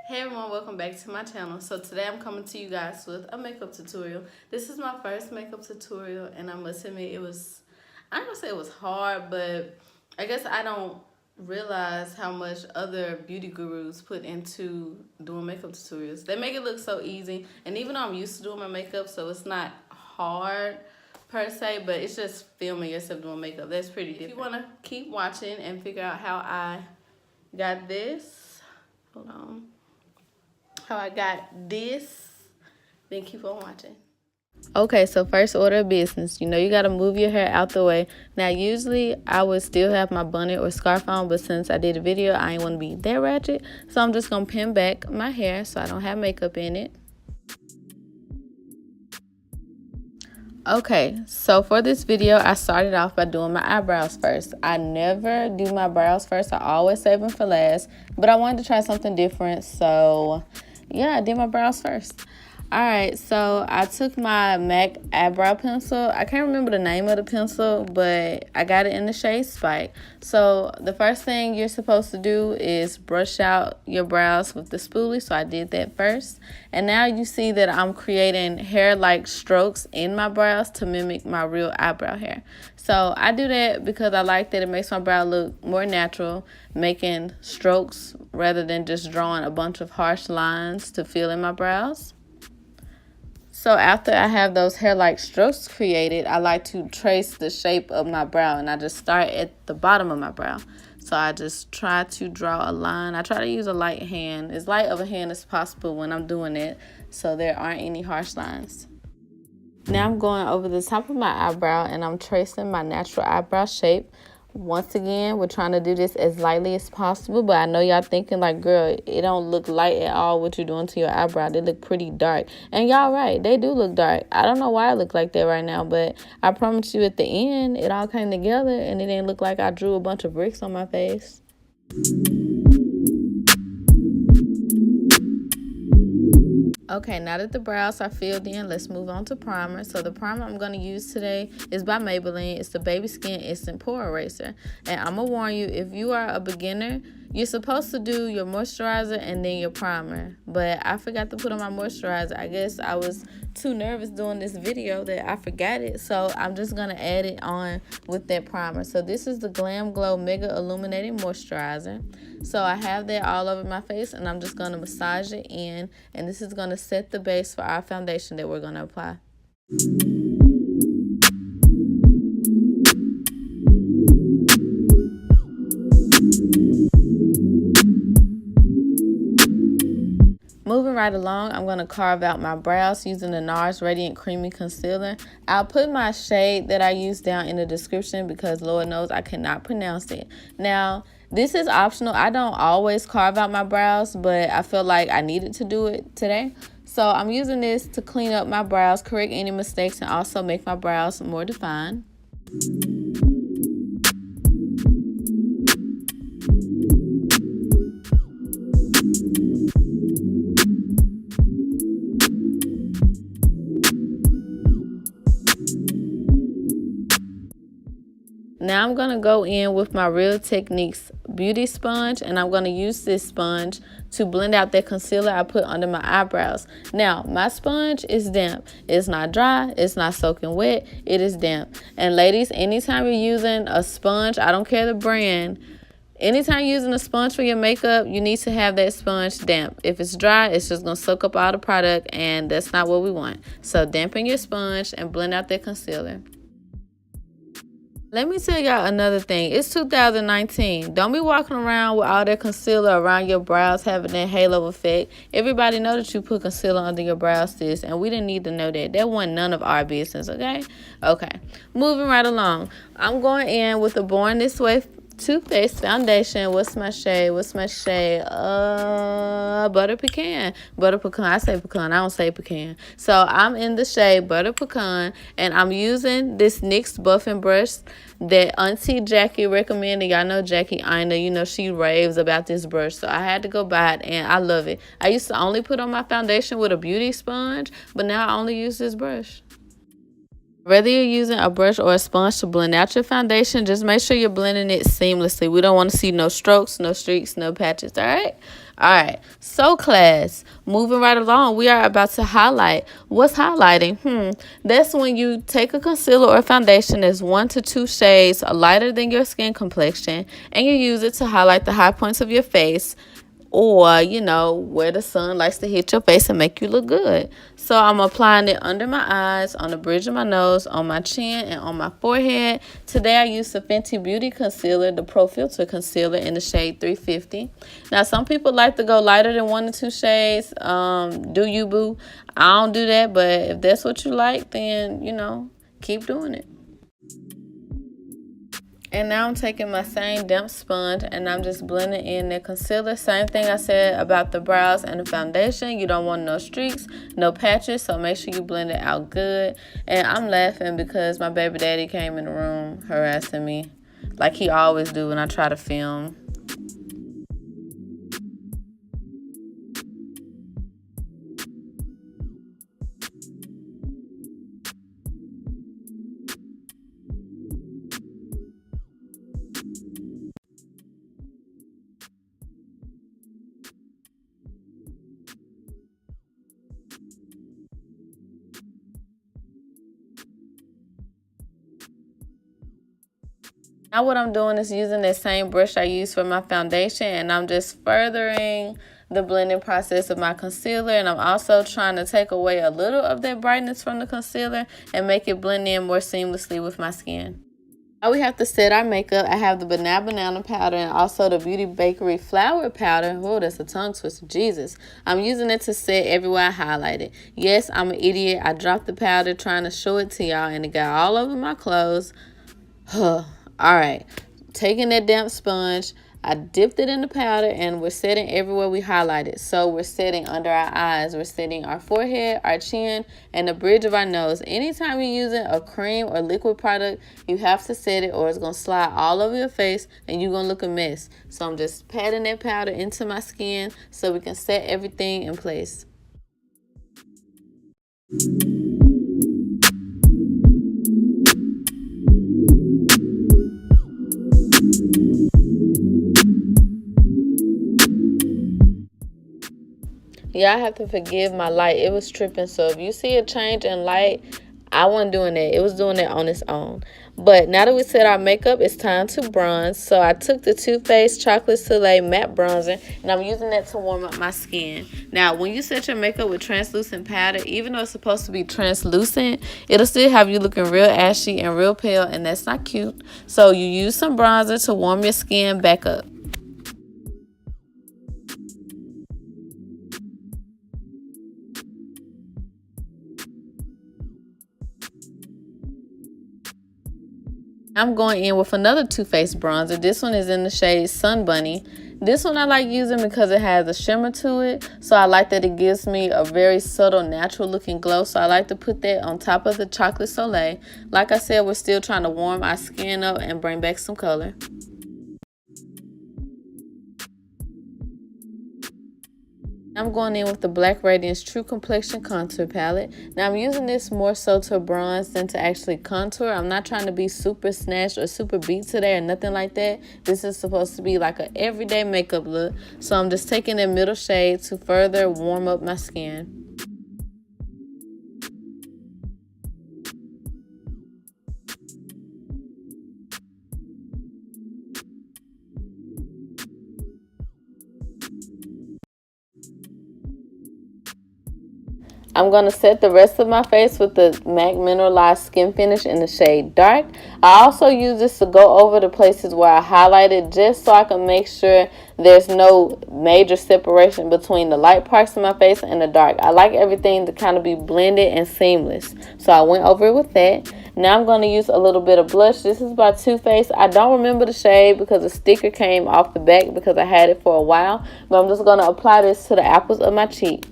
Hey everyone, welcome back to my channel. So today I'm coming to you guys with a makeup tutorial. This is my first makeup tutorial and I must admit I'm not gonna say it was hard, but I guess I don't realize how much other beauty gurus put into doing makeup tutorials. They make it look so easy, and even though I'm used to doing my makeup, so it's not hard per se, but it's just filming yourself doing makeup. That's pretty different. If you wanna keep watching and figure out how I got this, hold on. How I got this, then keep on watching. Okay, so first order of business, you gotta move your hair out the way. Now usually I would still have my bonnet or scarf on, but since I did a video, I ain't want to be that ratchet, so I'm just gonna pin back my hair so I don't have makeup in it. Okay, so for this video, I started off by doing my eyebrows first. I never do my brows first. I always save them for last, but I wanted to try something different, so yeah, I did my brows first. Alright, so I took my MAC eyebrow pencil. I can't remember the name of the pencil, but I got it in the shade Spike. So the first thing you're supposed to do is brush out your brows with the spoolie. So I did that first. And now you see that I'm creating hair-like strokes in my brows to mimic my real eyebrow hair. So I do that because I like that it makes my brow look more natural, making strokes rather than just drawing a bunch of harsh lines to fill in my brows. So after I have those hair-like strokes created, I like to trace the shape of my brow, and I just start at the bottom of my brow. So I just try to draw a line. I try to use a light hand, as light of a hand as possible when I'm doing it, so there aren't any harsh lines. Now I'm going over the top of my eyebrow and I'm tracing my natural eyebrow shape. Once again, we're trying to do this as lightly as possible, but I know y'all thinking like, girl, it don't look light at all what you're doing to your eyebrow. They look pretty dark. And y'all right, they do look dark. I don't know why I look like that right now, but I promise you at the end, it all came together and it didn't look like I drew a bunch of bricks on my face. Okay, now that the brows are filled in, let's move on to primer. So the primer I'm going to use today is by Maybelline. It's the Baby Skin Instant Pore Eraser. And I'm going to warn you, if you are a beginner, you're supposed to do your moisturizer and then your primer. But I forgot to put on my moisturizer. I guess I was too nervous doing this video that I forgot it. So I'm just going to add it on with that primer. So this is the Glam Glow Mega Illuminating Moisturizer. So I have that all over my face and I'm just going to massage it in. And this is going to set the base for our foundation that we're going to apply. Moving right along, I'm going to carve out my brows using the NARS Radiant Creamy Concealer. I'll put my shade that I use down in the description because Lord knows I cannot pronounce it. Now, this is optional. I don't always carve out my brows, but I feel like I needed to do it today. So I'm using this to clean up my brows, correct any mistakes, and also make my brows more defined. Now I'm going to go in with my Real Techniques beauty sponge, and I'm going to use this sponge to blend out that concealer I put under my eyebrows. Now, my sponge is damp. It's not dry. It's not soaking wet. It is damp. And ladies, anytime you're using a sponge, I don't care the brand, anytime you're using a sponge for your makeup, you need to have that sponge damp. If it's dry, it's just going to soak up all the product, and that's not what we want. So dampen your sponge and blend out that concealer. Let me tell y'all another thing. It's 2019. Don't be walking around with all that concealer around your brows having that halo effect. Everybody know that you put concealer under your brows, sis, and we didn't need to know that. That wasn't none of our business, okay? Okay. Moving right along. I'm going in with the Born This Way Too Faced foundation. What's my shade? Butter Pecan. Butter Pecan. I say pecan. I don't say pecan. So I'm in the shade Butter Pecan, and I'm using this NYX buffing brush that Auntie Jackie recommended. Y'all know Jackie Ina. She raves about this brush, so I had to go buy it, and I love it. I used to only put on my foundation with a beauty sponge, but now I only use this brush. Whether you're using a brush or a sponge to blend out your foundation, just make sure you're blending it seamlessly. We don't want to see no strokes, no streaks, no patches, all right? All right, so class, moving right along, we are about to highlight. What's highlighting? That's when you take a concealer or foundation that's 1 to 2 shades lighter than your skin complexion, and you use it to highlight the high points of your face, or where the sun likes to hit your face and make you look good. So I'm applying it under my eyes, on the bridge of my nose, on my chin, and on my forehead. Today I used the Fenty Beauty Concealer, the Pro Filt'r Concealer in the shade 350. Now some people like to go lighter than 1 to 2 shades. Do you, boo? I don't do that, but if that's what you like, then keep doing it. And now I'm taking my same damp sponge and I'm just blending in the concealer. Same thing I said about the brows and the foundation. You don't want no streaks, no patches, so make sure you blend it out good. And I'm laughing because my baby daddy came in the room harassing me like he always do when I try to film. Now what I'm doing is using the same brush I used for my foundation, and I'm just furthering the blending process of my concealer, and I'm also trying to take away a little of that brightness from the concealer and make it blend in more seamlessly with my skin. Now we have to set our makeup. I have the banana powder and also the BeautyBakerie flower powder. Oh, that's a tongue twister, Jesus. I'm using it to set everywhere I highlight it. Yes, I'm an idiot. I dropped the powder trying to show it to y'all, and it got all over my clothes. All right, taking that damp sponge, I dipped it in the powder, and we're setting everywhere we highlighted. So we're setting under our eyes, we're setting our forehead, our chin, and the bridge of our nose. Anytime you're using a cream or liquid product, you have to set it or it's going to slide all over your face and you're going to look a mess. So I'm just patting that powder into my skin so we can set everything in place. Y'all have to forgive my light. It was tripping. So if you see a change in light, I wasn't doing that. It was doing that on its own. But now that we set our makeup, it's time to bronze. So I took the Too Faced Chocolate Soleil Matte Bronzer, and I'm using that to warm up my skin. Now, when you set your makeup with translucent powder, even though it's supposed to be translucent, it'll still have you looking real ashy and real pale, and that's not cute. So you use some bronzer to warm your skin back up. I'm going in with another Too Faced bronzer. This one is in the shade Sun Bunny. This one I like using because it has a shimmer to it. So I like that it gives me a very subtle, natural looking glow. So I like to put that on top of the Chocolate Soleil. Like I said, we're still trying to warm our skin up and bring back some color. I'm going in with the Black Radiance True Complexion Contour Palette. Now I'm using this more so to bronze than to actually contour. I'm not trying to be super snatched or super beat today or nothing like that. This is supposed to be like an everyday makeup look. So I'm just taking the middle shade to further warm up my skin. I'm going to set the rest of my face with the MAC Mineralized Skin Finish in the shade Dark. I also use this to go over the places where I highlighted, just so I can make sure there's no major separation between the light parts of my face and the dark. I like everything to kind of be blended and seamless. So I went over it with that. Now I'm going to use a little bit of blush. This is by Too Faced. I don't remember the shade because the sticker came off the back because I had it for a while. But I'm just going to apply this to the apples of my cheek.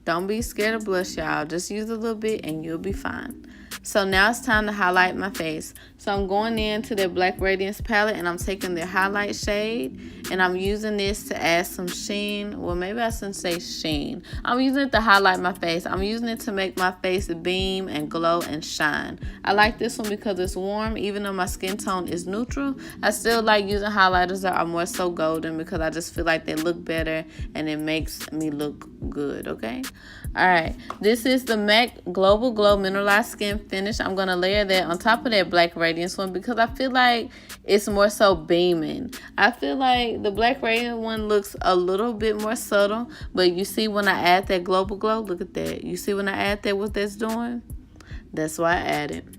Don't be scared of blush, y'all. Just use a little bit and you'll be fine. So now it's time to highlight my face. So I'm going into the Black Radiance palette and I'm taking the highlight shade and I'm using this to add some sheen. Well, maybe I shouldn't say sheen. I'm using it to highlight my face. I'm using it to make my face beam and glow and shine. I like this one because it's warm. Even though my skin tone is neutral, I still like using highlighters that are more so golden because I just feel like they look better and it makes me look good, okay? Alright, this is the MAC Global Glow Mineralized Skin Finish. I'm going to layer that on top of that Black Radiance one because I feel like it's more so beaming. I feel like the Black Radiance one looks a little bit more subtle, but you see when I add that Global Glow, look at that. You see when I add that, what that's doing? That's why I added.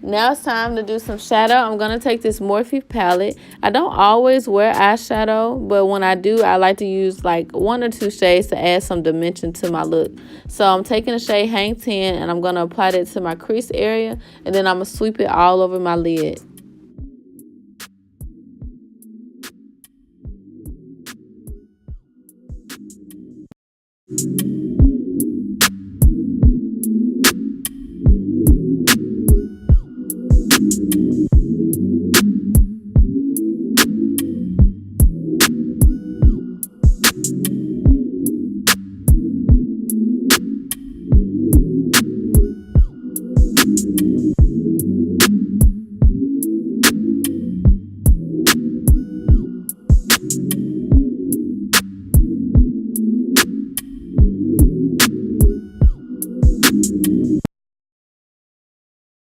Now it's time to do some shadow. I'm going to take this Morphe palette. I don't always wear eyeshadow, but when I do, I like to use like 1 or 2 shades to add some dimension to my look. So I'm taking the shade Hang 10 and I'm going to apply that to my crease area, and then I'm going to sweep it all over my lid.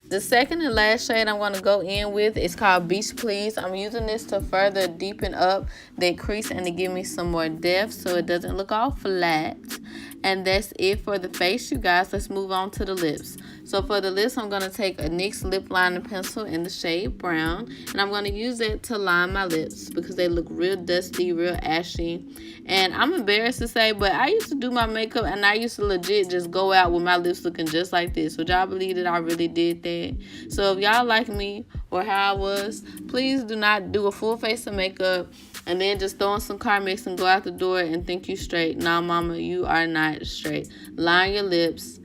The second and last shade I'm going to go in with is called Beach Please. I'm using this to further deepen up that crease and to give me some more depth so it doesn't look all flat. And that's it for the face, you guys. Let's move on to the lips. So for the lips, I'm going to take a NYX lip liner pencil in the shade brown, and I'm going to use it to line my lips because they look real dusty, real ashy. And I'm embarrassed to say, but I used to do my makeup and I used to legit just go out with my lips looking just like this. Would y'all believe that I really did that? So if y'all like me or how I was, please do not do a full face of makeup and then just throw in some car mix and go out the door and think you straight. Nah, mama, you are not straight. Line your lips.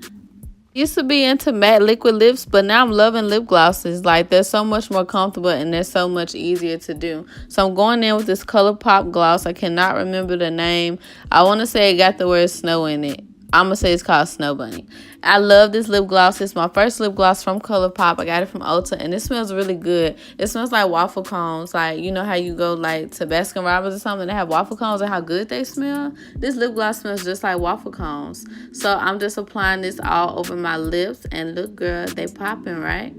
Used to be into matte liquid lips, but now I'm loving lip glosses. Like, they're so much more comfortable and they're so much easier to do. So I'm going in with this ColourPop gloss. I cannot remember the name. I want to say it got the word snow in it. I'm going to say it's called Snow Bunny. I love this lip gloss. It's my first lip gloss from ColourPop. I got it from Ulta, and it smells really good. It smells like waffle cones. Like, you know how you go like to Baskin Robbins or something, they have waffle cones and how good they smell? This lip gloss smells just like waffle cones. So I'm just applying this all over my lips, and look, girl, they popping, right?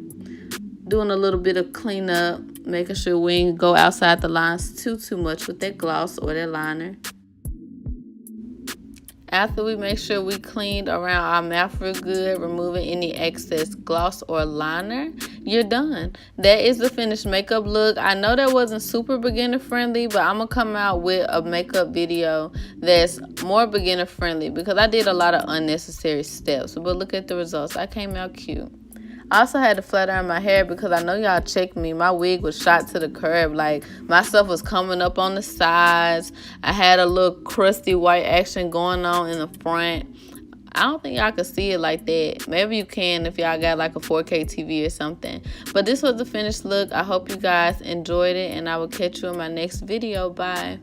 Doing a little bit of cleanup, making sure we ain't go outside the lines too much with that gloss or that liner. After we make sure we cleaned around our mouth real good, removing any excess gloss or liner, you're done. That is the finished makeup look. I know that wasn't super beginner friendly, but I'm going to come out with a makeup video that's more beginner friendly because I did a lot of unnecessary steps. But look at the results. I came out cute. I also had to flat iron my hair because I know y'all checked me. My wig was shot to the curb. Like, my stuff was coming up on the sides. I had a little crusty white action going on in the front. I don't think y'all can see it like that. Maybe you can if y'all got like a 4K TV or something. But this was the finished look. I hope you guys enjoyed it, and I will catch you in my next video. Bye.